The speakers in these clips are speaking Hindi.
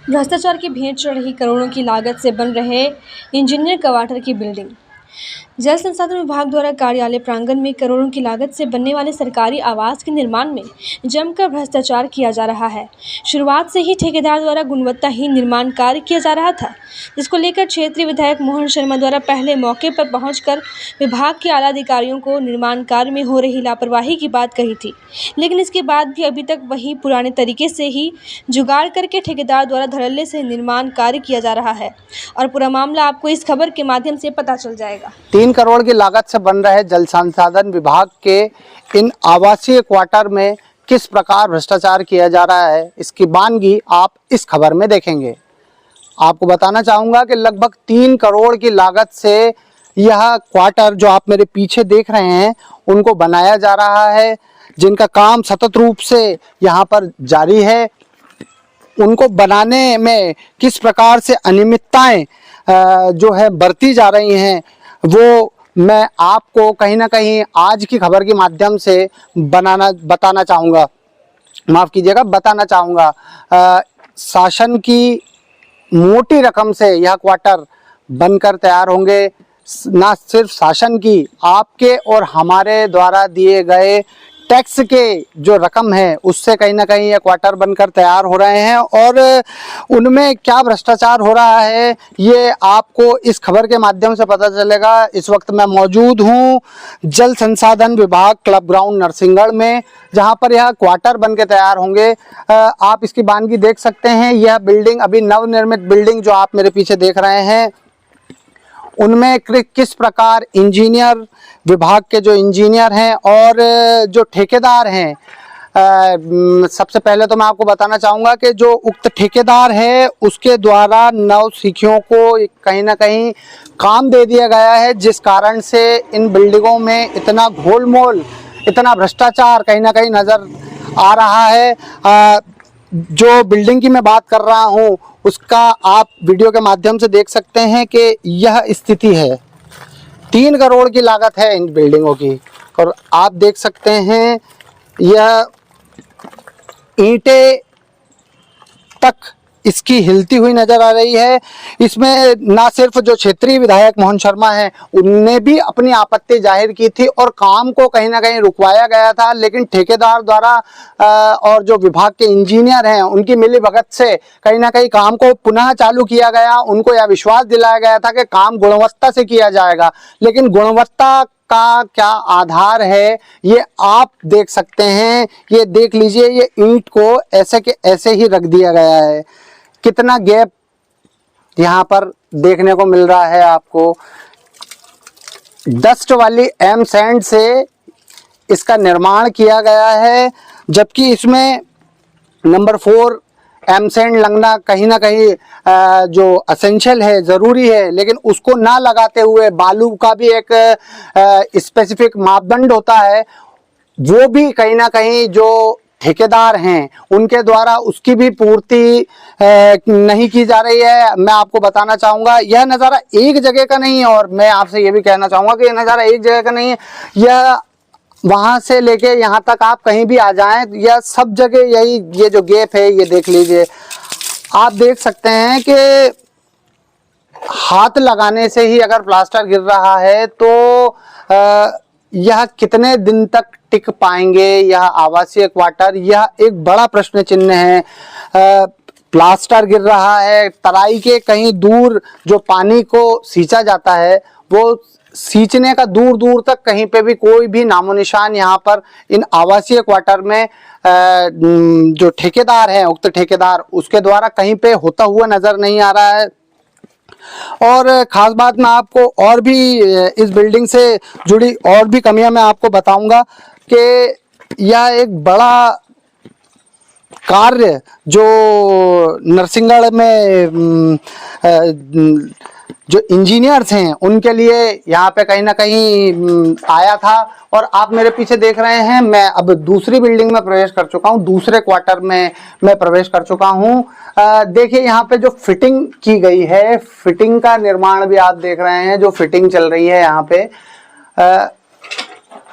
भ्रष्टाचार की भेंट चढ़ रही करोड़ों की लागत से बन रहे इंजीनियर क्वार्टर की बिल्डिंग। जल संसाधन विभाग द्वारा कार्यालय प्रांगण में करोड़ों की लागत से बनने वाले सरकारी आवास के निर्माण में जमकर भ्रष्टाचार किया जा रहा है। शुरुआत से ही ठेकेदार द्वारा गुणवत्ताहीन निर्माण कार्य किया जा रहा था, जिसको लेकर क्षेत्रीय विधायक मोहन शर्मा द्वारा पहले मौके पर पहुंचकर विभाग के आला अधिकारियों को निर्माण कार्य में हो रही लापरवाही की बात कही थी। लेकिन इसके बाद भी अभी तक वही पुराने तरीके से ही जुगाड़ करके ठेकेदार द्वारा धड़ल्ले से निर्माण कार्य किया जा रहा है और पूरा मामला आपको इस खबर के माध्यम से पता चल जाएगा। 3 करोड़ की लागत से बन रहे जल संसाधन विभाग के इन आवासीय क्वार्टर में किस प्रकार भ्रष्टाचार किया जा रहा है, इसकी वानगी आप इस खबर में देखेंगे। आपको बताना चाहूँगा कि लगभग 3 करोड़ की लागत से यह क्वार्टर जो आप मेरे पीछे देख रहे हैं उनको बनाया जा रहा है, जिनका काम सतत रूप से यहाँ पर जारी है। उनको बनाने में किस प्रकार से अनियमितताएं जो है बरती जा रही हैं, वो मैं आपको कहीं ना कहीं आज की खबर के माध्यम से बताना चाहूँगा, माफ़ कीजिएगा बताना चाहूँगा। शासन की मोटी रकम से यह क्वार्टर बनकर तैयार होंगे। ना सिर्फ शासन की, आपके और हमारे द्वारा दिए गए टैक्स के जो रकम है उससे कहीं ना कहीं ये क्वार्टर बनकर तैयार हो रहे हैं। और उनमें क्या भ्रष्टाचार हो रहा है ये आपको इस खबर के माध्यम से पता चलेगा। इस वक्त मैं मौजूद हूँ जल संसाधन विभाग क्लब ग्राउंड नरसिंहगढ़ में, जहाँ पर यह क्वार्टर बन के तैयार होंगे। आप इसकी वानगी देख सकते हैं। यह बिल्डिंग अभी नवनिर्मित बिल्डिंग जो आप मेरे पीछे देख रहे हैं उनमें किस प्रकार इंजीनियर विभाग के जो इंजीनियर हैं और जो ठेकेदार हैं, सबसे पहले तो मैं आपको बताना चाहूँगा कि जो उक्त ठेकेदार है उसके द्वारा नवसिखियों को कहीं ना कहीं काम दे दिया गया है, जिस कारण से इन बिल्डिंगों में इतना घोलमोल, इतना भ्रष्टाचार कहीं ना कहीं नज़र आ रहा है। जो बिल्डिंग की मैं बात कर रहा हूँ उसका आप वीडियो के माध्यम से देख सकते हैं कि यह स्थिति है। 3 करोड़ की लागत है इन बिल्डिंगों की और आप देख सकते हैं यह ईंटें तक इसकी हिलती हुई नजर आ रही है। इसमें ना सिर्फ जो क्षेत्रीय विधायक मोहन शर्मा हैं उनने भी अपनी आपत्ति जाहिर की थी और काम को कहीं ना कहीं रुकवाया गया था, लेकिन ठेकेदार द्वारा और जो विभाग के इंजीनियर हैं उनकी मिलीभगत से कहीं ना कहीं काम को पुनः चालू किया गया। उनको यह विश्वास दिलाया गया था कि काम गुणवत्ता से किया जाएगा, लेकिन गुणवत्ता का क्या आधार है ये आप देख सकते हैं। ये देख लीजिए, ये ईंट को ऐसे के ऐसे ही रख दिया गया है। कितना गैप यहाँ पर देखने को मिल रहा है आपको। डस्ट वाली एम सैंड से इसका निर्माण किया गया है, जबकि इसमें नंबर 4 एम सैंड लगना कहीं ना कहीं जो असेंशियल है, ज़रूरी है, लेकिन उसको ना लगाते हुए बालू का भी एक स्पेसिफिक मापदंड होता है, वो भी कहीं ना कहीं जो ठेकेदार हैं उनके द्वारा उसकी भी पूर्ति नहीं की जा रही है। मैं आपको बताना चाहूँगा यह नज़ारा एक जगह का नहीं है और मैं आपसे ये भी कहना चाहूँगा कि यह नज़ारा एक जगह का नहीं है। यह वहाँ से लेके यहाँ तक आप कहीं भी आ जाएं, यह सब जगह यही ये जो गैप है ये देख लीजिए। आप देख सकते हैं कि हाथ लगाने से ही अगर प्लास्टर गिर रहा है तो यह कितने दिन तक टिक पाएंगे यह आवासीय क्वार्टर, यह एक बड़ा प्रश्न चिन्ह है। प्लास्टर गिर रहा है, तराई के कहीं दूर जो पानी को सींचा जाता है वो सींचने का दूर दूर तक कहीं पे भी कोई भी नामो निशान यहाँ पर इन आवासीय क्वार्टर में जो ठेकेदार हैं, उक्त ठेकेदार, उसके द्वारा कहीं पे होता हुआ नजर नहीं आ रहा है। और ख़ास बात मैं आपको और भी इस बिल्डिंग से जुड़ी और भी कमियां मैं आपको बताऊंगा कि यह एक बड़ा कार्य जो नरसिंहगढ़ में जो इंजीनियर्स हैं उनके लिए यहाँ पे कहीं ना कहीं आया था। और आप मेरे पीछे देख रहे हैं, मैं अब दूसरी बिल्डिंग में प्रवेश कर चुका हूँ, दूसरे क्वार्टर में मैं प्रवेश कर चुका हूँ। देखिए यहाँ पे जो फिटिंग की गई है, फिटिंग का निर्माण भी आप देख रहे हैं, जो फिटिंग चल रही है यहाँ पे।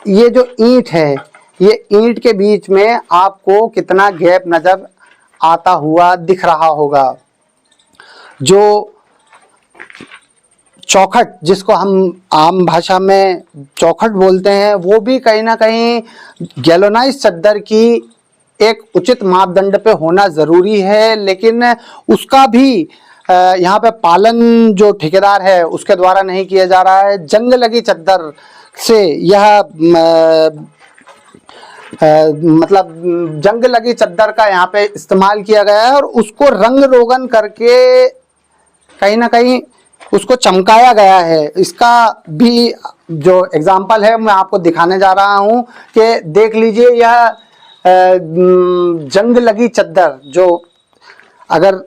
ये जो ईंट है, ये ईंट के बीच में आपको कितना गैप नजर आता हुआ दिख रहा होगा। जो चौखट, जिसको हम आम भाषा में चौखट बोलते हैं, वो भी कहीं ना कहीं गैलोनाइज चद्दर की एक उचित मापदंड पे होना ज़रूरी है, लेकिन उसका भी यहाँ पे पालन जो ठेकेदार है उसके द्वारा नहीं किया जा रहा है। जंग लगी चद्दर से यह मतलब जंग लगी चद्दर का यहाँ पे इस्तेमाल किया गया है और उसको रंग रोगन करके कहीं ना कहीं उसको चमकाया गया है। इसका भी जो एग्जाम्पल है मैं आपको दिखाने जा रहा हूँ कि देख लीजिए, यह जंग लगी चद्दर जो अगर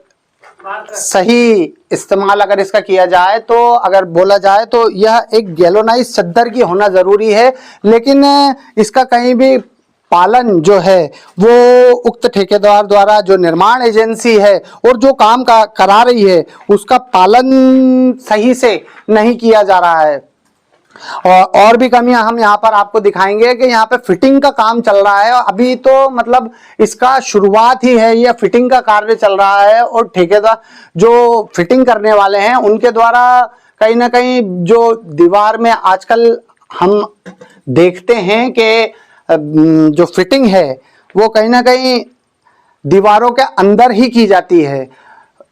सही इस्तेमाल अगर इसका किया जाए तो अगर बोला जाए तो यह एक गैलोनाइज चद्दर की होना ज़रूरी है, लेकिन इसका कहीं भी पालन जो है वो उक्त ठेकेदार द्वारा, जो निर्माण एजेंसी है और जो काम करा रही है, उसका पालन सही से नहीं किया जा रहा है। और भी कमियां हम यहाँ पर आपको दिखाएंगे कि यहाँ पे फिटिंग का काम चल रहा है। अभी तो मतलब इसका शुरुआत ही है, यह फिटिंग का कार्य चल रहा है और ठेकेदार जो फिटिंग करने वाले हैं उनके द्वारा कहीं ना कहीं जो दीवार में आजकल हम देखते हैं कि जो फिटिंग है वो कहीं ना कहीं दीवारों के अंदर ही की जाती है।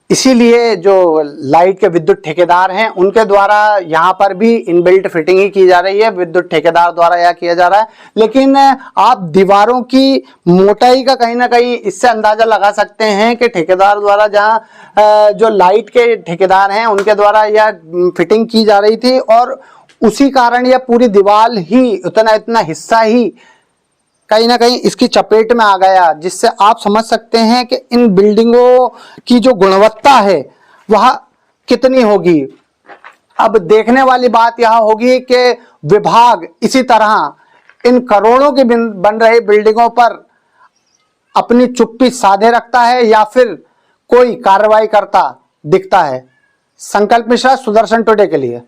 इसीलिए जो लाइट के विद्युत ठेकेदार हैं उनके द्वारा यहाँ पर भी इनबिल्ट फिटिंग ही की जा रही है, विद्युत ठेकेदार द्वारा यह किया जा रहा है। लेकिन आप दीवारों की मोटाई का कहीं ना कहीं इससे अंदाजा लगा सकते हैं कि ठेकेदार द्वारा जहाँ जो लाइट के ठेकेदार हैं उनके द्वारा यह फिटिंग की जा रही थी और उसी कारण यह पूरी दीवार ही इतना हिस्सा ही कहीं ना कहीं इसकी चपेट में आ गया, जिससे आप समझ सकते हैं कि इन बिल्डिंगों की जो गुणवत्ता है वह कितनी होगी। अब देखने वाली बात यह होगी कि विभाग इसी तरह इन करोड़ों की बन रही बिल्डिंगों पर अपनी चुप्पी साधे रखता है या फिर कोई कार्रवाई करता दिखता है। संकल्प मिश्रा, सुदर्शन टुडे के लिए।